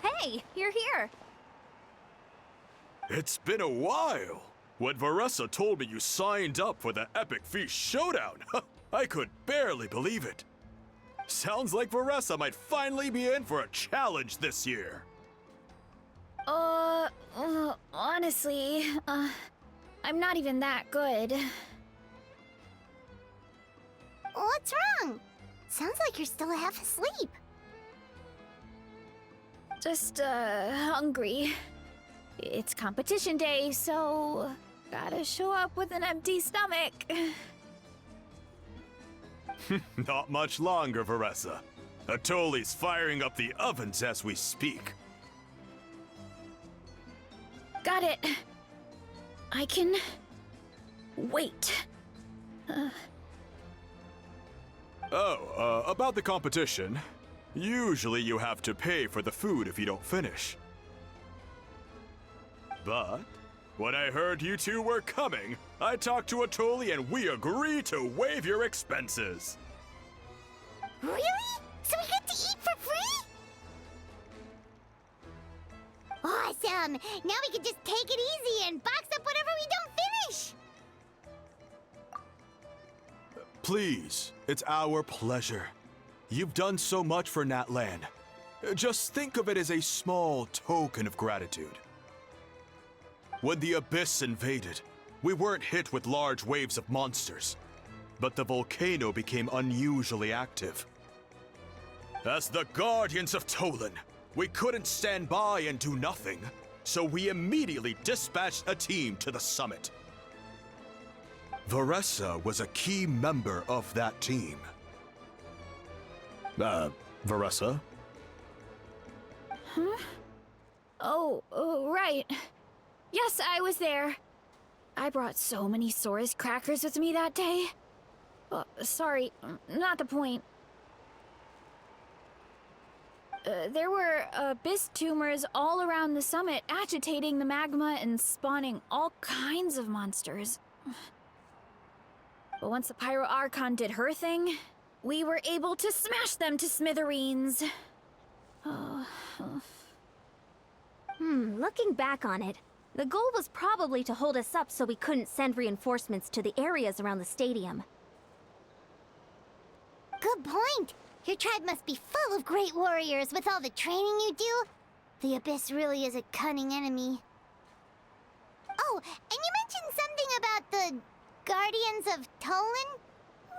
hey, you're here. It's been a while. When Varesa told me you signed up for the Epic Feast Showdown, I could barely believe it. Sounds like Varesa might finally be in for a challenge this year. Honestly, I'm not even that good. What's wrong? Sounds like you're still half asleep. Just, hungry. It's competition day, so gotta show up with an empty stomach. Not much longer, Varesa. Atoli's firing up the ovens as we speak. Got it. I can wait. About the competition. Usually you have to pay for the food if you don't finish. But when I heard you two were coming, I talked to Atoli and we agreed to waive your expenses. Really? So we get to eat for free? Awesome! Now we can just take it easy and box up whatever we don't finish! Please, it's our pleasure. You've done so much for Natland. Just think of it as a small token of gratitude. When the Abyss invaded, we weren't hit with large waves of monsters, but the volcano became unusually active. As the Guardians of Tolan, we couldn't stand by and do nothing, so we immediately dispatched a team to the summit. Varesa was a key member of that team. Varesa? Huh? Oh, right. Yes, I was there. I brought so many Saurus crackers with me that day. Sorry, not the point. There were abyss tumors all around the summit, agitating the magma and spawning all kinds of monsters. But once the Pyro Archon did her thing, we were able to smash them to smithereens. Looking back on it, the goal was probably to hold us up so we couldn't send reinforcements to the areas around the stadium. Good point! Your tribe must be full of great warriors with all the training you do. The Abyss really is a cunning enemy. Oh, and you mentioned something about the Guardians of Tolan?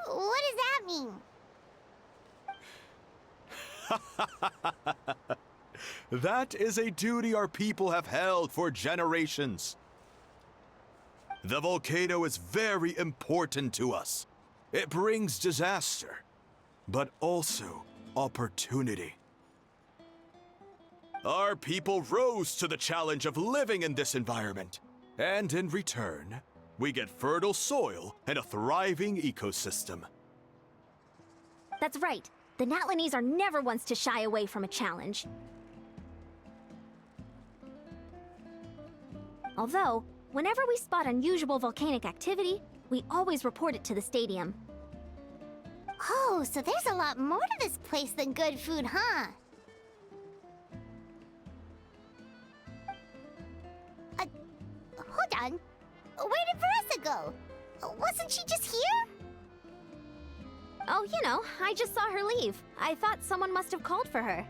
What does that mean? That is a duty our people have held for generations. The volcano is very important to us. It brings disaster, but also opportunity. Our people rose to the challenge of living in this environment, and in return, we get fertile soil and a thriving ecosystem. That's right. The Natlanese are never ones to shy away from a challenge. Although, whenever we spot unusual volcanic activity, we always report it to the stadium. Oh, so there's a lot more to this place than good food, huh? Hold on. Where did Varesa go? Wasn't she just here? Oh, you know, I just saw her leave. I thought someone must have called for her.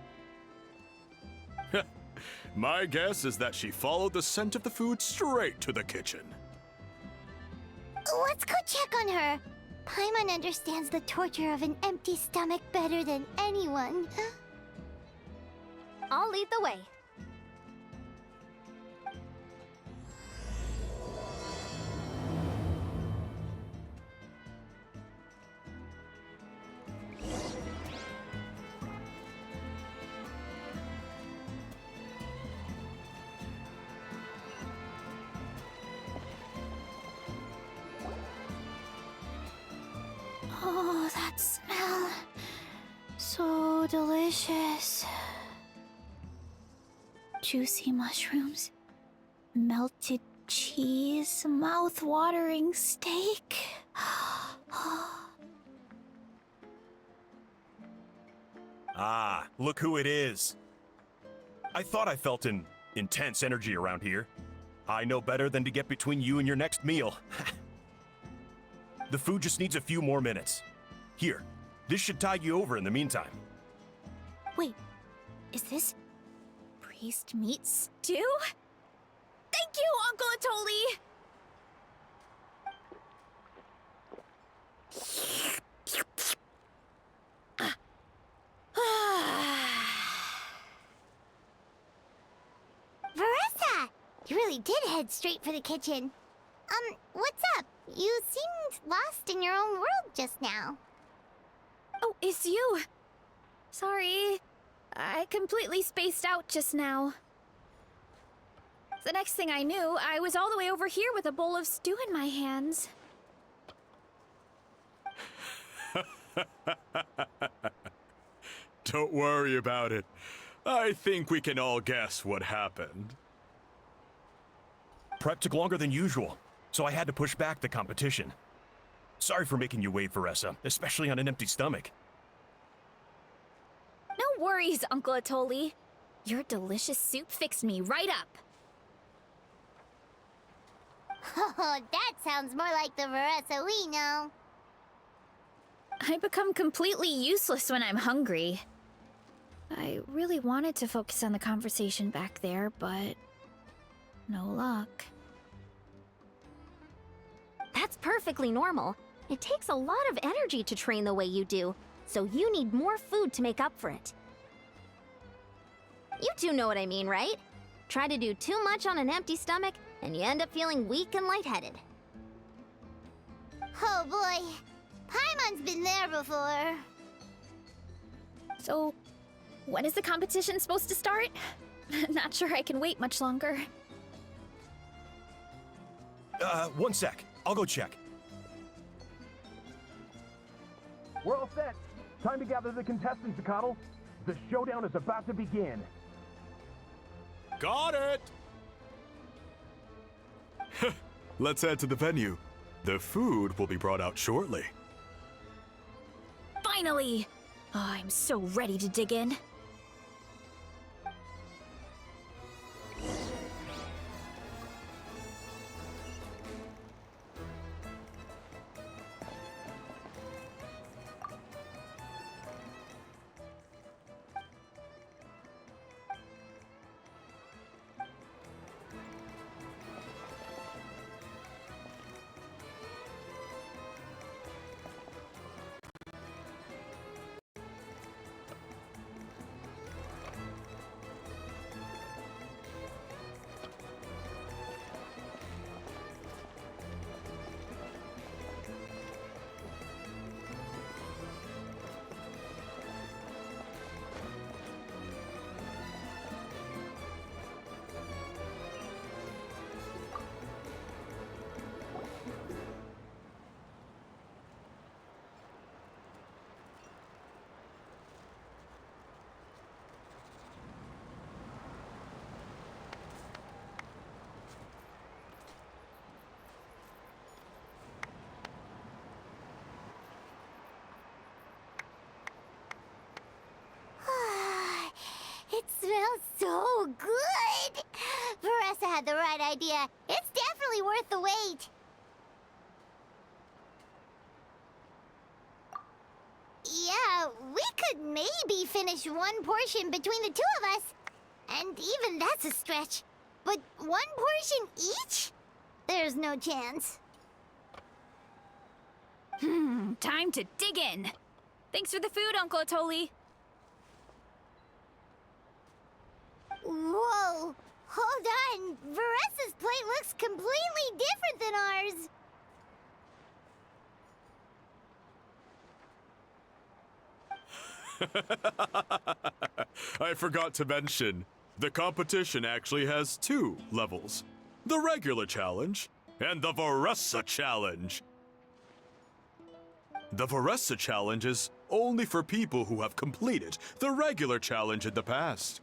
My guess is that she followed the scent of the food straight to the kitchen. Let's go check on her. Paimon understands the torture of an empty stomach better than anyone. I'll lead the way. Oh, that smell. So delicious. Juicy mushrooms, melted cheese, mouth-watering steak. Ah, look who it is. I thought I felt an intense energy around here. I know better than to get between you and your next meal. The food just needs a few more minutes. Here, this should tide you over in the meantime. Wait, is this priest meat stew? Thank you, Uncle Atoli! Varesa! You really did head straight for the kitchen. What's up? You seemed lost in your own world just now. Oh, it's you. Sorry. I completely spaced out just now. The next thing I knew, I was all the way over here with a bowl of stew in my hands. Don't worry about it. I think we can all guess what happened. Prep took longer than usual, so I had to push back the competition. Sorry for making you wait, Varesa, especially on an empty stomach. No worries, Uncle Atoli. Your delicious soup fixed me right up. Oh, that sounds more like the Varesa we know. I become completely useless when I'm hungry. I really wanted to focus on the conversation back there, but no luck. That's perfectly normal. It takes a lot of energy to train the way you do, so you need more food to make up for it. You two know what I mean, right? Try to do too much on an empty stomach, and you end up feeling weak and lightheaded. Oh boy, Paimon's been there before. So, when is the competition supposed to start? Not sure I can wait much longer. 1 sec. I'll go check. We're all set. Time to gather the contestants, Zacatl. The showdown is about to begin. Got it! Let's head to the venue. The food will be brought out shortly. Finally! Oh, I'm so ready to dig in. It smells so good! Varesa had the right idea. It's definitely worth the wait. Yeah, we could maybe finish one portion between the two of us. And even that's a stretch. But one portion each? There's no chance. Time to dig in. Thanks for the food, Uncle Atoli. Whoa! Hold on! Varesa's plate looks completely different than ours! I forgot to mention, the competition actually has 2 levels. The regular challenge and the Varesa challenge. The Varesa challenge is only for people who have completed the regular challenge in the past.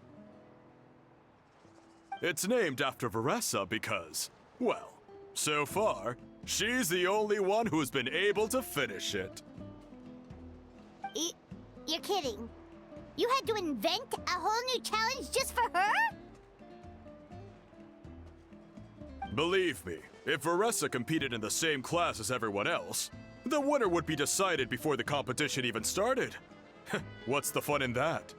It's named after Varesa because, well, so far, she's the only one who's been able to finish it. You're kidding. You had to invent a whole new challenge just for her? Believe me, if Varesa competed in the same class as everyone else, the winner would be decided before the competition even started. What's the fun in that?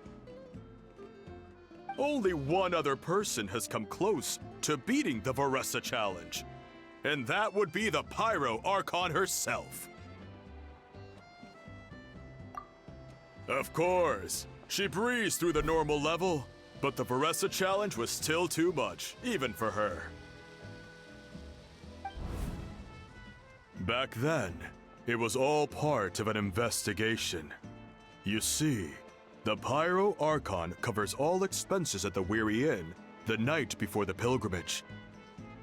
Only one other person has come close to beating the Varesa challenge, and that would be the Pyro Archon herself. Of course, she breezed through the normal level, but the Varesa challenge was still too much, even for her. Back then, it was all part of an investigation. You see, the Pyro Archon covers all expenses at the Weary Inn the night before the pilgrimage.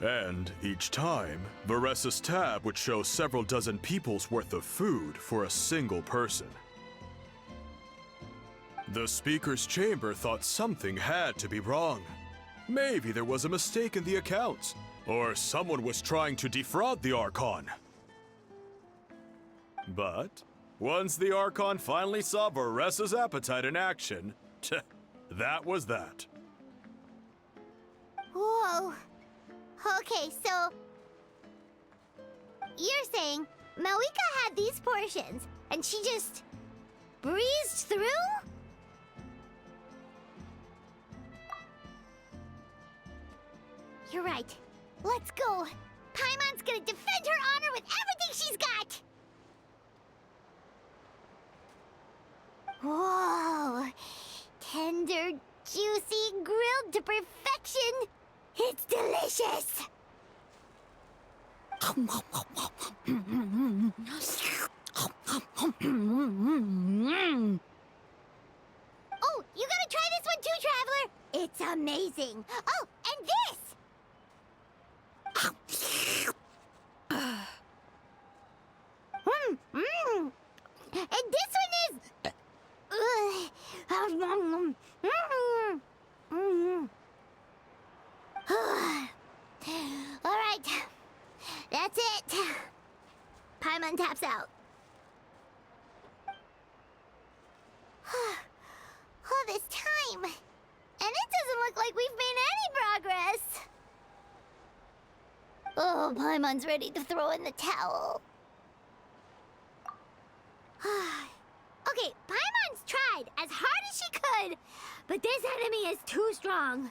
And each time, Varesa's tab would show several dozen people's worth of food for a single person. The speaker's chamber thought something had to be wrong. Maybe there was a mistake in the accounts, or someone was trying to defraud the Archon. But once the Archon finally saw Varesa's appetite in action, that was that. Whoa. Okay, so you're saying Malika had these portions and she just breezed through? You're right. Let's go. Paimon's gonna defend her honor with everything she's got. Whoa! Tender, juicy, grilled to perfection! It's delicious! Oh, you gotta try this one too, Traveler! It's amazing! Oh, and this! And this one is... All right, that's it. Paimon taps out. All this time, and it doesn't look like we've made any progress. Oh, Paimon's ready to throw in the towel. Okay, Paimon's tried as hard as she could, but this enemy is too strong.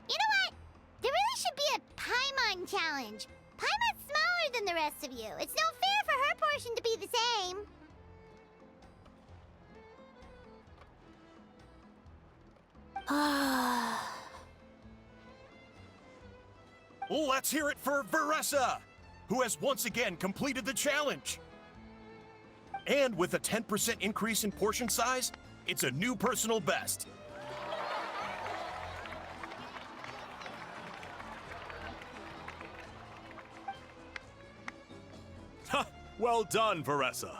You know what? There really should be a Paimon challenge. Paimon's smaller than the rest of you. It's no fair for her portion to be the same. Let's hear it for Varesa, who has once again completed the challenge. And with a 10% increase in portion size, it's a new personal best. Ha! Well done, Varesa.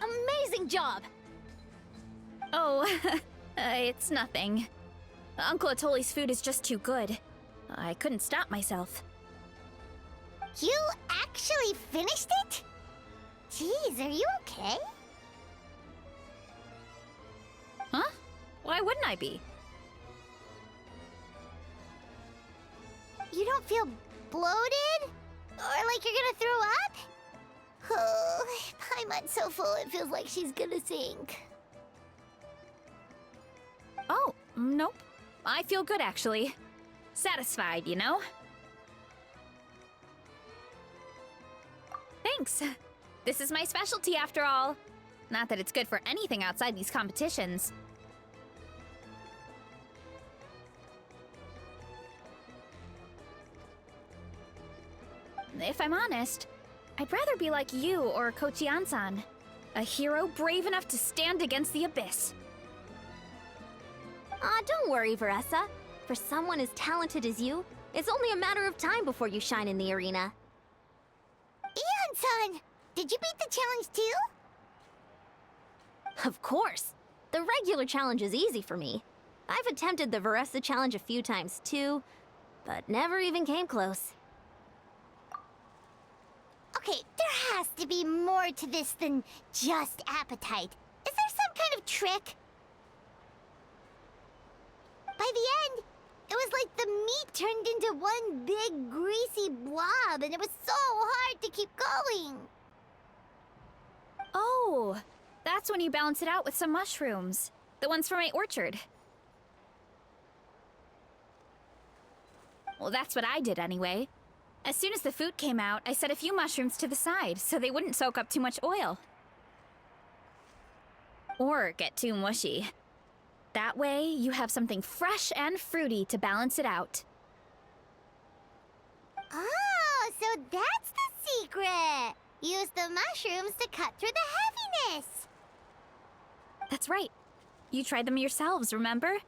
Amazing job! Oh, it's nothing. Uncle Atoli's food is just too good. I couldn't stop myself. You actually finished it? Jeez, are you okay? Huh? Why wouldn't I be? You don't feel bloated? Or like you're gonna throw up? Oh, Paimon's so full it feels like she's gonna sink. Oh, nope. I feel good, actually. Satisfied, you know? Thanks. This is my specialty, after all. Not that it's good for anything outside these competitions. If I'm honest, I'd rather be like you or Kochian-san. A hero brave enough to stand against the abyss. Don't worry, Varesa. For someone as talented as you, it's only a matter of time before you shine in the arena. Ian-san, did you beat the challenge too? Of course. The regular challenge is easy for me. I've attempted the Varesa challenge a few times too, but never even came close. Okay, there has to be more to this than just appetite. Is there some kind of trick? By the end, it was like the meat turned into one big greasy blob, and it was so hard to keep going. Oh, that's when you balance it out with some mushrooms. The ones from my orchard. Well, that's what I did anyway. As soon as the food came out, I set a few mushrooms to the side so they wouldn't soak up too much oil. Or get too mushy. That way, you have something fresh and fruity to balance it out. Oh, so that's the secret! Use the mushrooms to cut through the heaviness! That's right. You tried them yourselves, remember?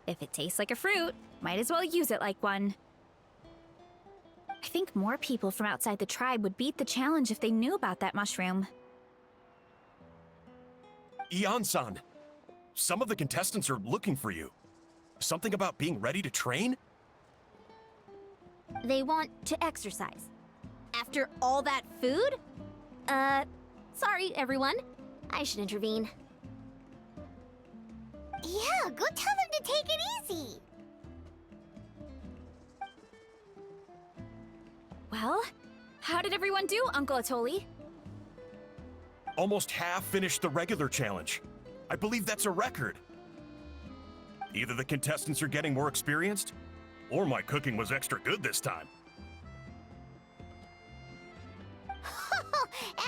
If it tastes like a fruit, might as well use it like one. I think more people from outside the tribe would beat the challenge if they knew about that mushroom. Ian-san, some of the contestants are looking for you. Something about being ready to train? They want to exercise. After all that food? Sorry, everyone. I should intervene. Yeah, go tell them to take it easy! Well, how did everyone do, Uncle Atoli? Almost half finished the regular challenge. I believe that's a record. Either the contestants are getting more experienced, or my cooking was extra good this time.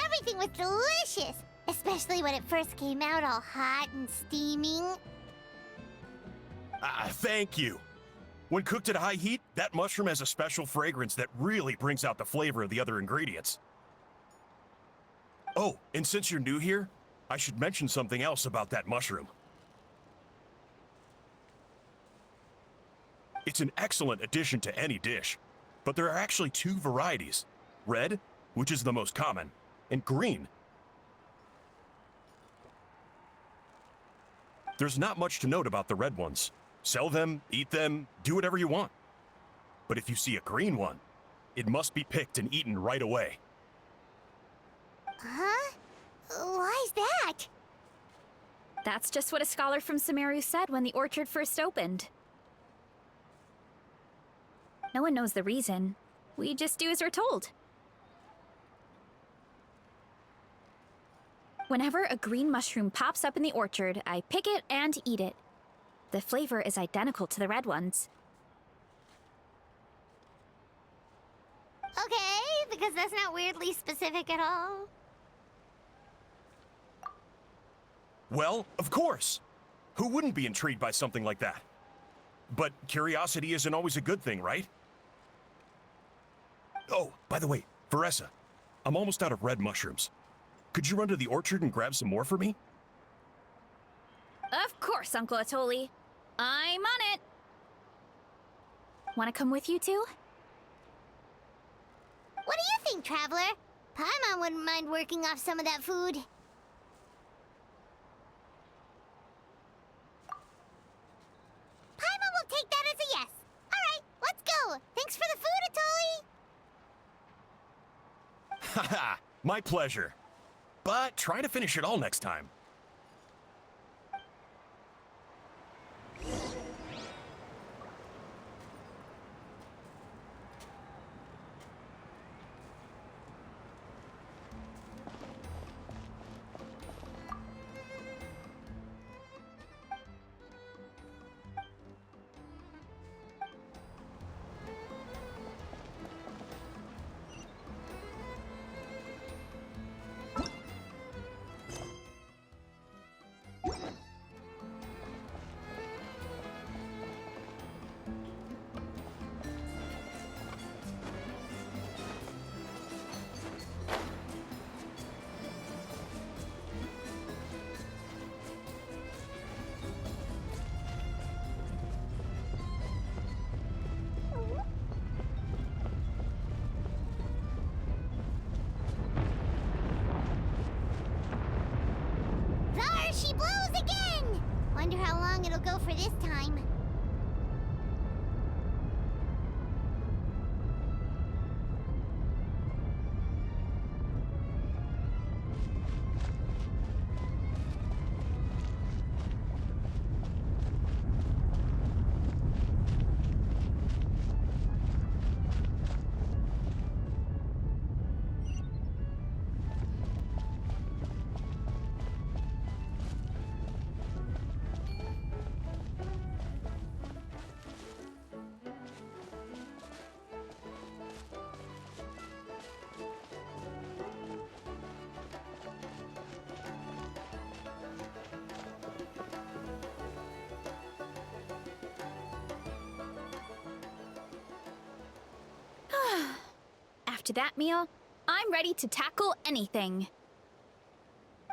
Everything was delicious! Especially when it first came out all hot and steaming. Thank you. When cooked at high heat, that mushroom has a special fragrance that really brings out the flavor of the other ingredients. Oh, and since you're new here, I should mention something else about that mushroom. It's an excellent addition to any dish, but there are actually two varieties. Red, which is the most common, and green. There's not much to note about the red ones. Sell them, eat them, do whatever you want. But if you see a green one, it must be picked and eaten right away. Huh? Why's that? That's just what a scholar from Sumeru said when the orchard first opened. No one knows the reason. We just do as we're told. Whenever a green mushroom pops up in the orchard, I pick it and eat it. The flavor is identical to the red ones. Okay, because that's not weirdly specific at all. Well, of course. Who wouldn't be intrigued by something like that? But curiosity isn't always a good thing, right? Oh, by the way, Varesa, I'm almost out of red mushrooms. Could you run to the orchard and grab some more for me? Of course, Uncle Atoli. I'm on it. Want to come with you too? What do you think, Traveler? Paimon wouldn't mind working off some of that food. Paimon will take that as a yes. Alright, let's go. Thanks for the food, Atoli. Haha, my pleasure. But try to finish it all next time. There she blows again! Wonder how long it'll go for this time. after that meal, I'm ready to tackle anything.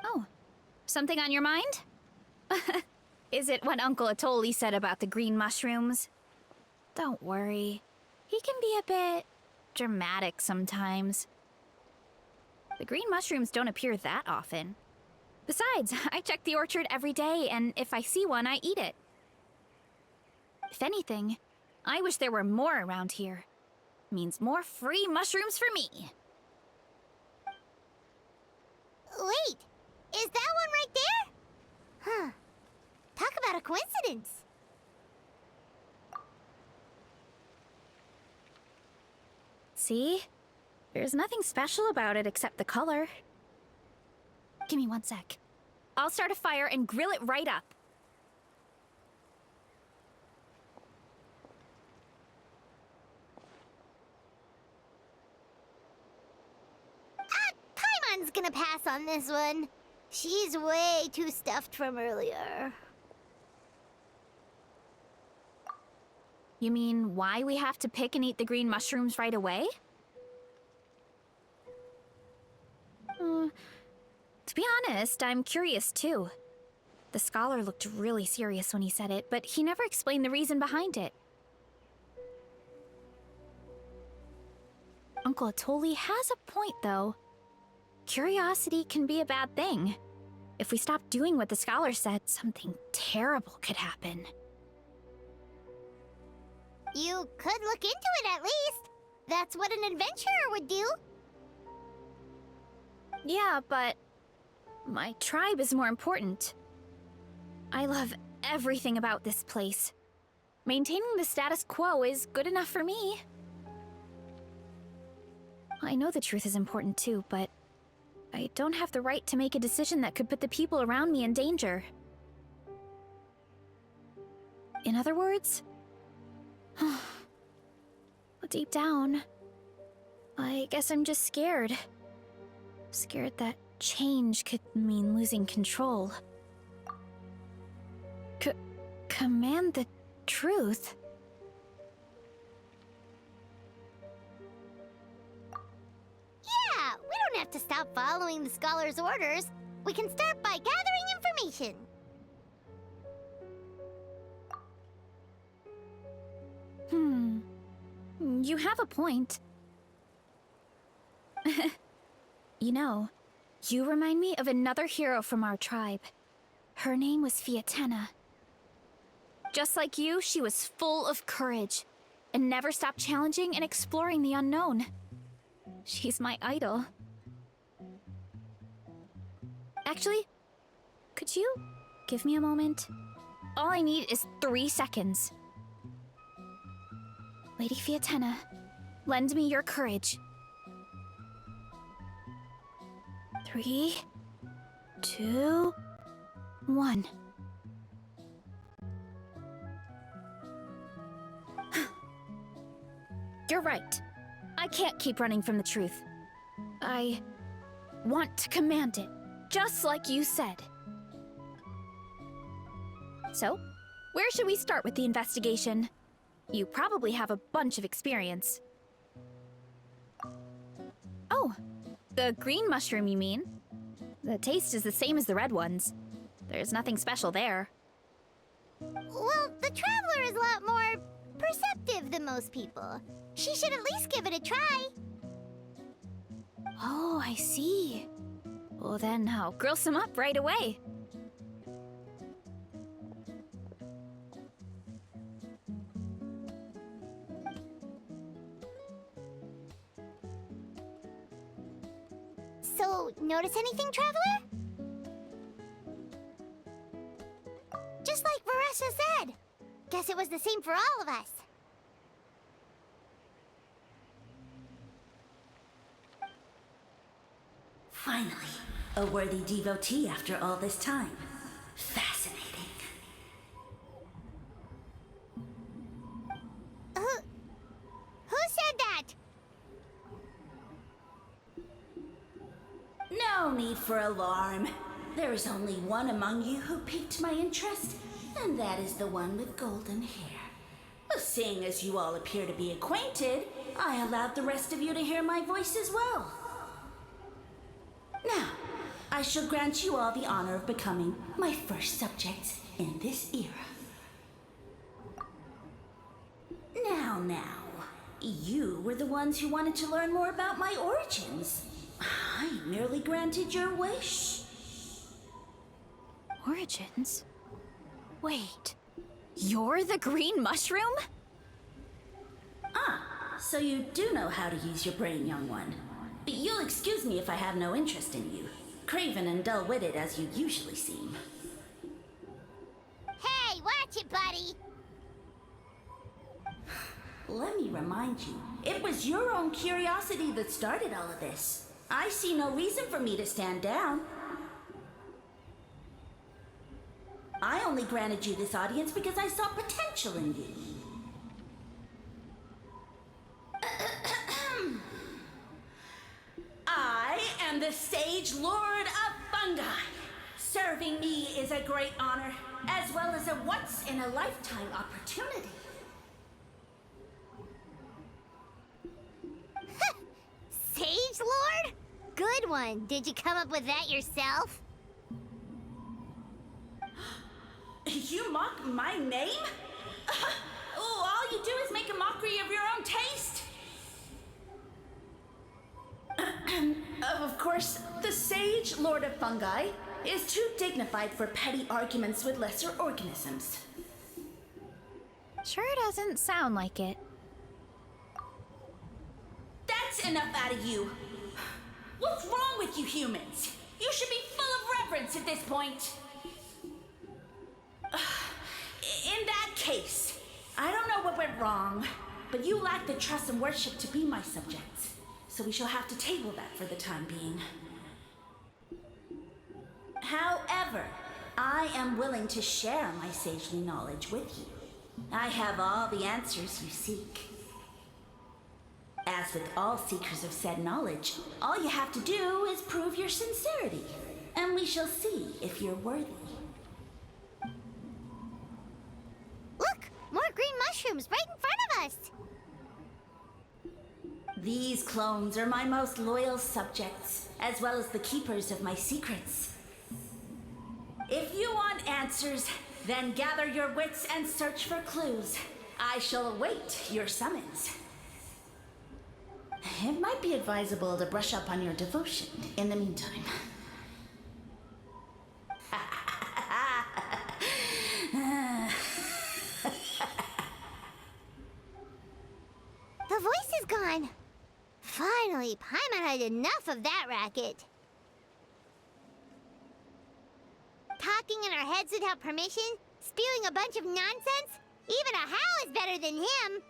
Oh, something on your mind? Is it what Uncle Atoli said about the green mushrooms? Don't worry. He can be a bit dramatic sometimes. The green mushrooms don't appear that often. Besides, I check the orchard every day, and if I see one, I eat it. If anything, I wish there were more around here. Means more free mushrooms for me. Wait, is that one right there? Huh. Talk about a coincidence. See? There's nothing special about it except the color. Give me 1 sec. I'll start a fire and grill it right up. Paimon's gonna pass on this one. She's way too stuffed from earlier. You mean why we have to pick and eat the green mushrooms right away? To be honest, I'm curious too. The scholar looked really serious when he said it, but he never explained the reason behind it. Uncle Atoli has a point, though. Curiosity can be a bad thing. If we stop doing what the scholar said, something terrible could happen. You could look into it at least. That's what an adventurer would do. Yeah, but my tribe is more important. I love everything about this place. Maintaining the status quo is good enough for me. I know the truth is important too, but I don't have the right to make a decision that could put the people around me in danger. In other words, deep down, I guess I'm just scared. Scared that change could mean losing control. Command the truth? Yeah, we don't have to stop following the scholar's orders. We can start by gathering information. You have a point. You know, you remind me of another hero from our tribe. Her name was Fiatena. Just like you, she was full of courage and never stopped challenging and exploring the unknown. She's my idol. Actually, could you give me a moment? All I need is 3 seconds. Lady Fiatena, lend me your courage. 3, 2, 1. You're right. I can't keep running from the truth. I want to command it, just like you said. So, where should we start with the investigation? You probably have a bunch of experience. Oh, the green mushroom, you mean? The taste is the same as the red ones. There's nothing special there. Well, the Traveler is a lot more perceptive than most people. She should at least give it a try. Oh, I see. Well then, I'll grill some up right away. So, notice anything, Traveler? Just like Varesa said. Guess it was the same for all of us. Finally, a worthy devotee after all this time. Fascinating. Who said that? No need for alarm. There is only one among you who piqued my interest, and that is the one with golden hair. A seeing as you all appear to be acquainted, I allowed the rest of you to hear my voice as well. Now, I shall grant you all the honor of becoming my first subjects in this era. Now, you were the ones who wanted to learn more about my origins. I merely granted your wish. Origins? Wait, you're the green mushroom? So you do know how to use your brain, young one. But you'll excuse me if I have no interest in you, craven and dull-witted as you usually seem. Hey, watch it, buddy! Let me remind you, it was your own curiosity that started all of this. I see no reason for me to stand down. I only granted you this audience because I saw potential in you. I am the Sage Lord of Fungi. Serving me is a great honor, as well as a once-in-a-lifetime opportunity. Sage Lord? Good one. Did you come up with that yourself? You mock my name? All you do is make a mockery of your own taste. Of course, the Sage Lord of Fungi is too dignified for petty arguments with lesser organisms. Sure doesn't sound like it. That's enough out of you. What's wrong with you humans? You should be full of reverence at this point. In that case, I don't know what went wrong, but you lack the trust and worship to be my subjects. So we shall have to table that for the time being. However, I am willing to share my sagely knowledge with you. I have all the answers you seek. As with all seekers of said knowledge, all you have to do is prove your sincerity, and we shall see if you're worthy. Look! More green mushrooms right in front of us! These clones are my most loyal subjects, as well as the keepers of my secrets. If you want answers, then gather your wits and search for clues. I shall await your summons. It might be advisable to brush up on your devotion in the meantime. The voice is gone. Finally, Paimon had enough of that racket. Talking in our heads without permission, spewing a bunch of nonsense. Even a How is better than him.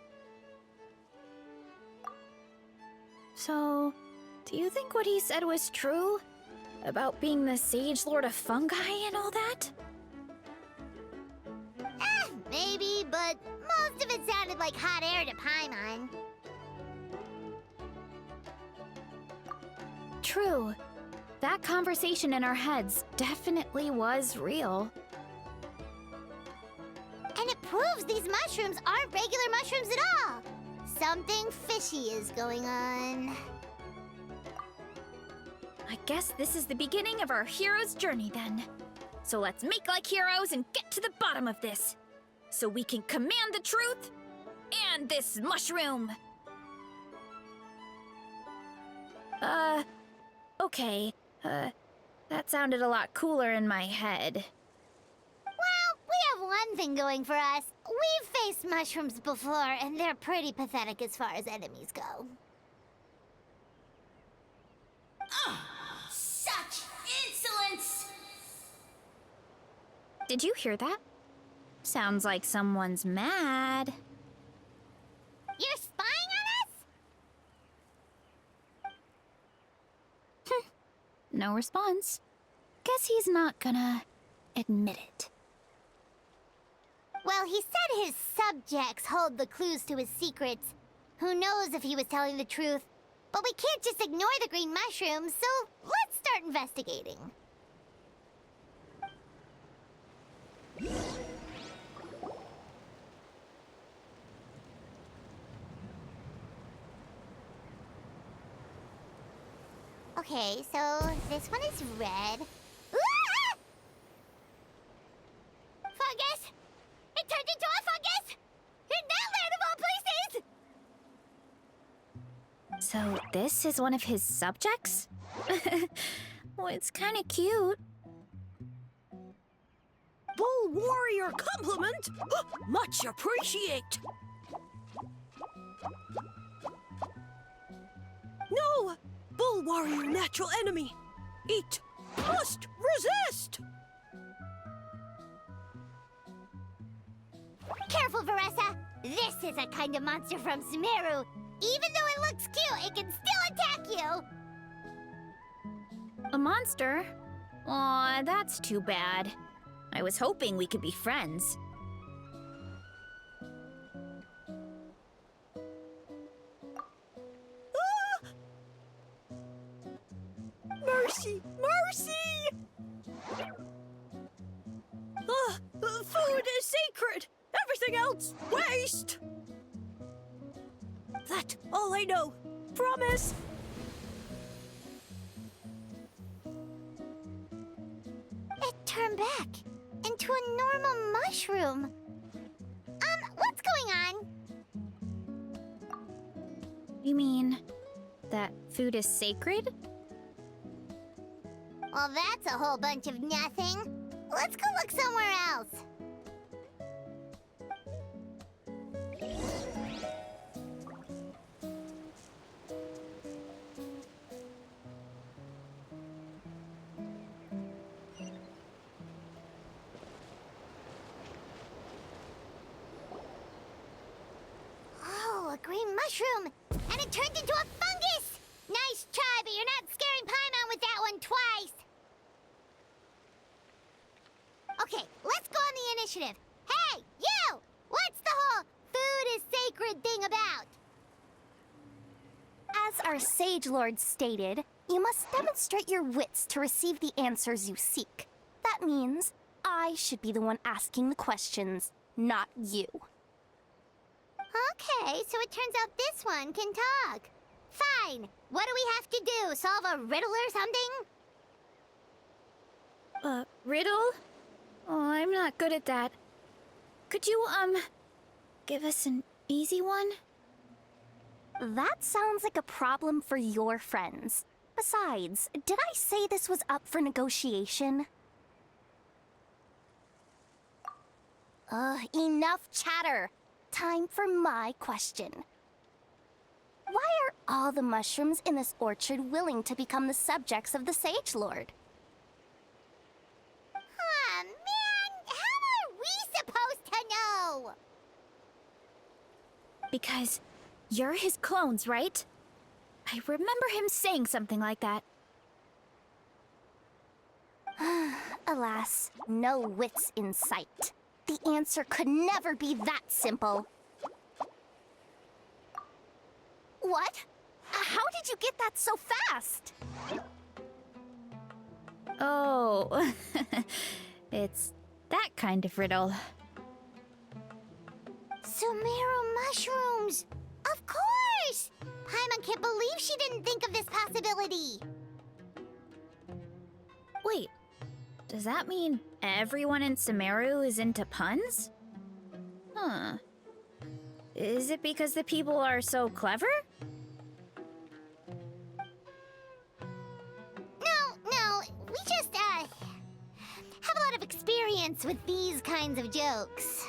So, do you think what he said was true? About being the Sage Lord of Fungi and all that? Maybe, but most of it sounded like hot air to Paimon. True. That conversation in our heads definitely was real. And it proves these mushrooms aren't regular mushrooms at all. Something fishy is going on. I guess this is the beginning of our hero's journey then. So let's make like heroes and get to the bottom of this. So we can command the truth and this mushroom. Okay. That sounded a lot cooler in my head. Well, we have one thing going for us. We've faced mushrooms before, and they're pretty pathetic as far as enemies go. Such insolence! Did you hear that? Sounds like someone's mad. You're spying on us? No response. Guess he's not gonna admit it. Well, he said his subjects hold the clues to his secrets. Who knows if he was telling the truth? But we can't just ignore the green mushrooms, so let's start investigating. Okay, so this one is red. Ah! Fungus! It turned into a fungus! In that land of all places! So this is one of his subjects? Well, it's kind of cute. Bull warrior compliment! Much appreciate! No! Bull warrior natural enemy! Eat! Must resist! Careful, Varesa! This is a kind of monster from Sumeru. Even though it looks cute, it can still attack you! A monster? Aw, that's too bad. I was hoping we could be friends. Mercy! Mercy! Food is sacred! Everything else, waste! That all I know. Promise! It turned back into a normal mushroom. What's going on? You mean that food is sacred? Well, that's a whole bunch of nothing. Let's go look somewhere else. Oh, a green mushroom! And it turned into a fungus! Nice try, but you're not scaring Paimon with that one twice! Okay, let's go on the initiative. Hey, you! What's the whole food is sacred thing about? As our Sage Lord stated, you must demonstrate your wits to receive the answers you seek. That means I should be the one asking the questions, not you. Okay, so it turns out this one can talk. Fine. What do we have to do? Solve a riddle or something? Riddle? Oh, I'm not good at that. Could you, give us an easy one? That sounds like a problem for your friends. Besides, did I say this was up for negotiation? Enough chatter. Time for my question. Why are all the mushrooms in this orchard willing to become the subjects of the Sage Lord? Aw, man! How are we supposed to know? Because you're his clones, right? I remember him saying something like that. Alas, no wits in sight. The answer could never be that simple. What? How did you get that so fast? Oh, it's that kind of riddle. Sumeru mushrooms! Of course! Paimon can't believe she didn't think of this possibility. Wait, does that mean everyone in Sumeru is into puns? Huh. Is it because the people are so clever? No, we just, have a lot of experience with these kinds of jokes.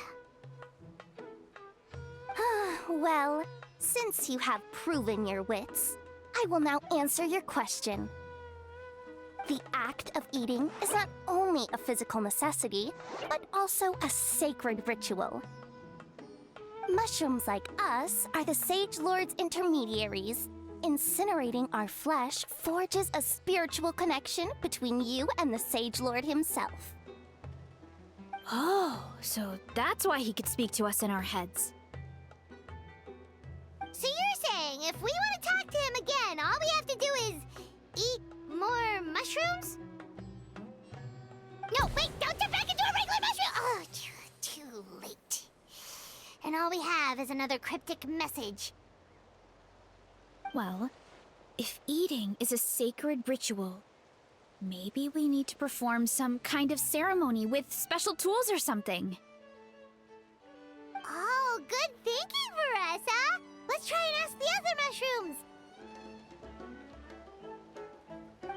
Well, since you have proven your wits, I will now answer your question. The act of eating is not only a physical necessity, but also a sacred ritual. Mushrooms like us are the Sage Lord's intermediaries. Incinerating our flesh forges a spiritual connection between you and the Sage Lord himself. Oh, so that's why he could speak to us in our heads. So you're saying if we want to talk to him again, all we have to do is eat more mushrooms? No, wait, don't turn back into a regular mushroom! Oh, too late. And all we have is another cryptic message. Well, If eating is a sacred ritual, maybe we need to perform some kind of ceremony with special tools or something. Oh, good thinking, Varesa! Let's try and ask the other mushrooms!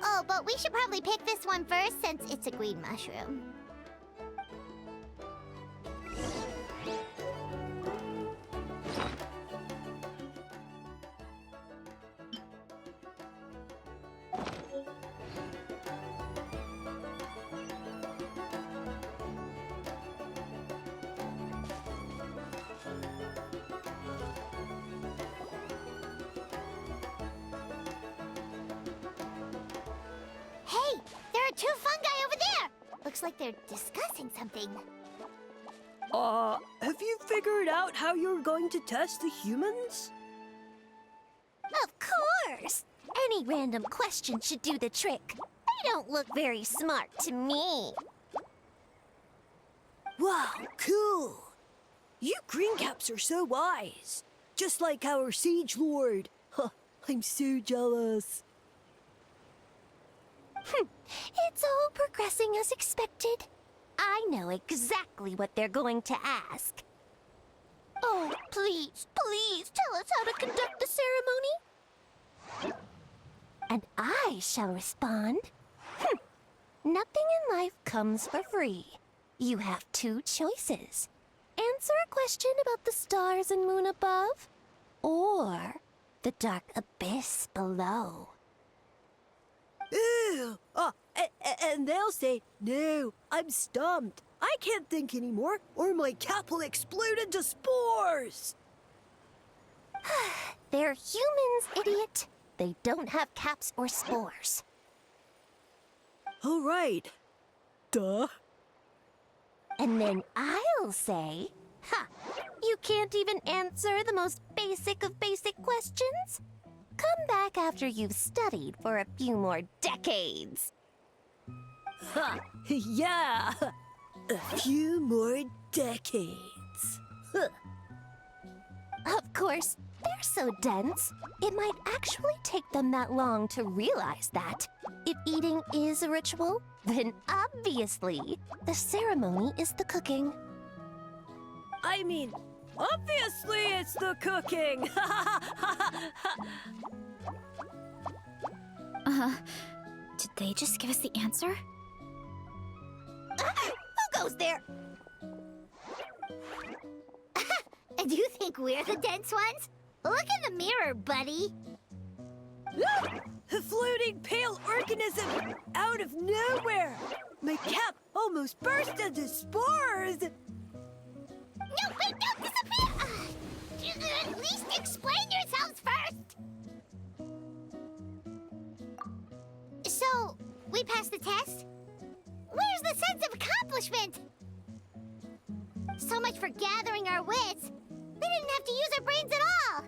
Oh, but we should probably pick this one first since it's a green mushroom. Hey, there are two fungi over there! Looks like they're discussing something. Have you figured out how you're going to test the humans? Of course! Any random question should do the trick. They don't look very smart to me. Wow, cool! You greencaps are so wise. Just like our Sage Lord. Huh, I'm so jealous. It's all progressing as expected. I know exactly what they're going to ask. Oh, please, please tell us how to conduct the ceremony. And I shall respond. Nothing in life comes for free. You have two choices. Answer a question about the stars and moon above, or the dark abyss below. Ew! And they'll say, no, I'm stumped. I can't think anymore, or my cap will explode into spores. They're humans, idiot. They don't have caps or spores. All right. Duh. And then I'll say, you can't even answer the most basic of basic questions? Come back after you've studied for a few more decades. Ha! Yeah! A few more decades. Of course, they're so dense, it might actually take them that long to realize that. If eating is a ritual, then obviously, the ceremony is the cooking. I mean, obviously it's the cooking! Did they just give us the answer? Who goes there? Do you think we're the dense ones? Look in the mirror, buddy. A floating pale organism out of nowhere! My cap almost burst into spores! No, wait, don't disappear! At least explain yourselves first! So, we passed the test? Where's the sense of accomplishment? So much for gathering our wits. We didn't have to use our brains at all.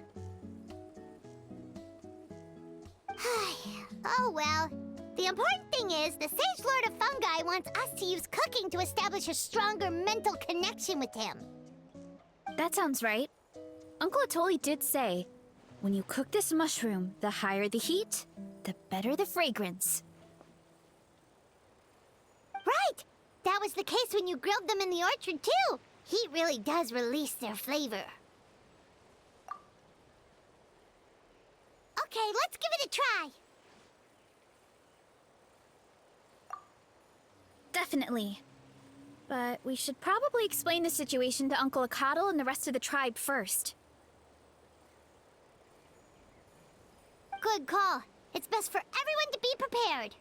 Oh well. The important thing is the Sage Lord of Fungi wants us to use cooking to establish a stronger mental connection with him. That sounds right. Uncle Atoli did say, when you cook this mushroom, the higher the heat, the better the fragrance. Right! That was the case when you grilled them in the orchard, too. Heat really does release their flavor. Okay, let's give it a try. Definitely. But we should probably explain the situation to Uncle Akatl and the rest of the tribe first. Good call. It's best for everyone to be prepared.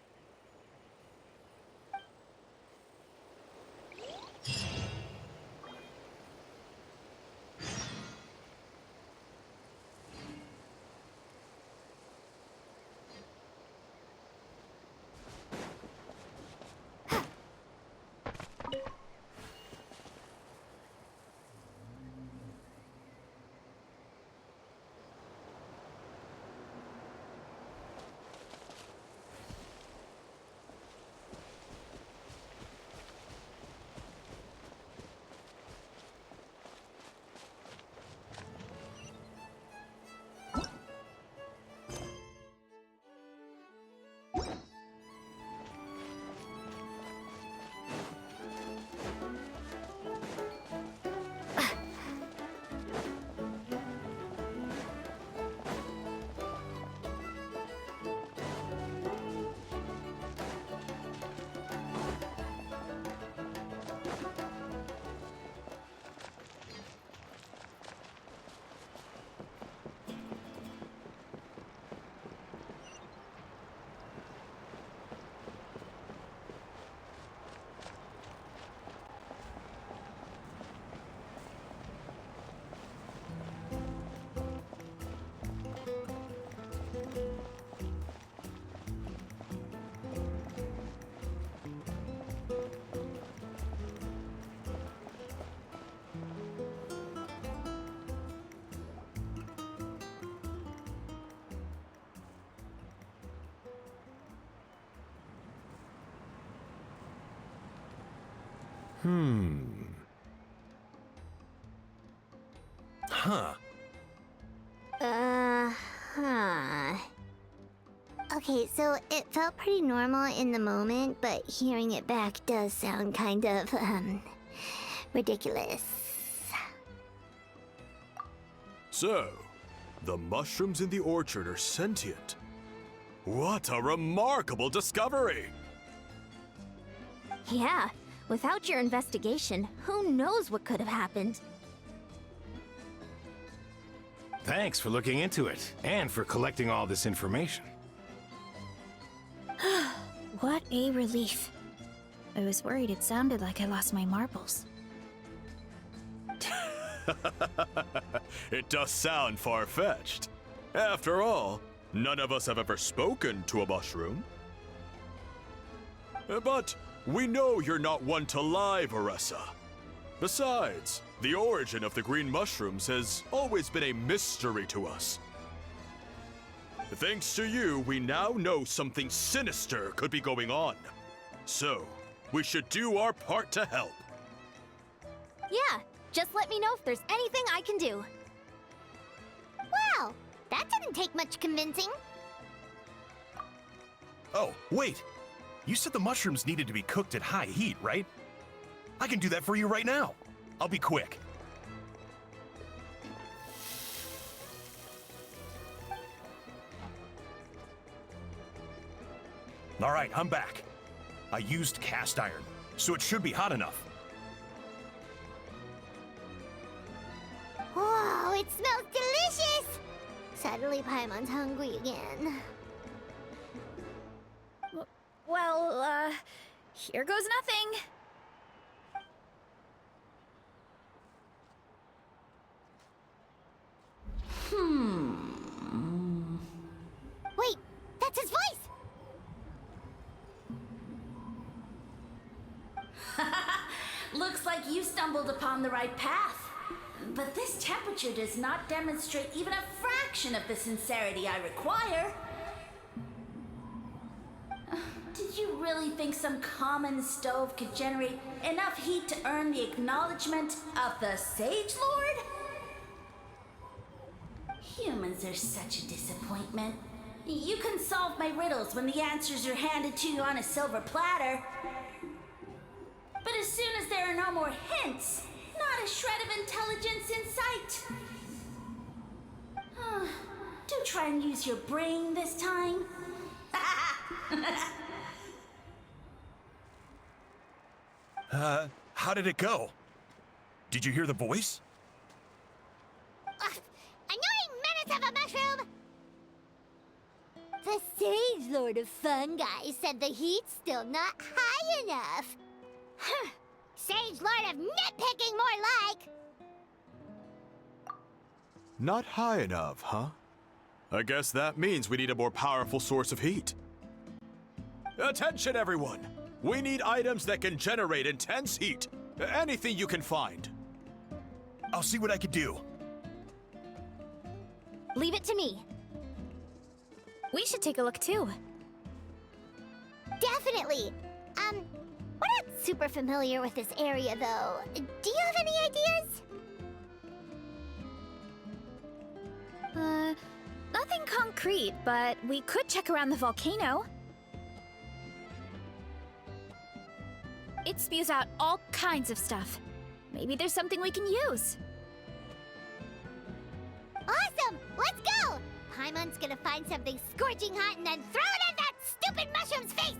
Huh. Huh. Okay, so it felt pretty normal in the moment, but hearing it back does sound kind of, ridiculous. So, the mushrooms in the orchard are sentient. What a remarkable discovery! Yeah, without your investigation, who knows what could have happened? Thanks for looking into it, and for collecting all this information. What a relief. I was worried it sounded like I lost my marbles. It does sound far-fetched. After all, none of us have ever spoken to a mushroom. But we know you're not one to lie, Varesa. Besides, the origin of the green mushrooms has always been a mystery to us. Thanks to you, we now know something sinister could be going on. So, we should do our part to help. Yeah, just let me know if there's anything I can do. Wow, that didn't take much convincing. Oh, wait. You said the mushrooms needed to be cooked at high heat, right? I can do that for you right now. I'll be quick. All right, I'm back. I used cast iron, so it should be hot enough. Whoa, it smells delicious! Suddenly Paimon's hungry again. Well, here goes nothing. Wait, that's his voice! Looks like you stumbled upon the right path. But this temperature does not demonstrate even a fraction of the sincerity I require. Did you really think some common stove could generate enough heat to earn the acknowledgement of the Sage Lord? Humans are such a disappointment. You can solve my riddles when the answers are handed to you on a silver platter. But as soon as there are no more hints, not a shred of intelligence in sight. Do try and use your brain this time. How did it go? Did you hear the voice? Annoying menace of a mushroom! The Sage Lord of Fungi said the heat's still not high enough. Sage Lord of Nitpicking, more like! Not high enough, huh? I guess that means we need a more powerful source of heat. Attention, everyone! We need items that can generate intense heat. Anything you can find. I'll see what I can do. Leave it to me. We should take a look too. Definitely! We're not super familiar with this area, though. Do you have any ideas? Nothing concrete, but we could check around the volcano. It spews out all kinds of stuff. Maybe there's something we can use. Awesome! Let's go! Paimon's gonna find something scorching hot and then throw it in that stupid mushroom's face!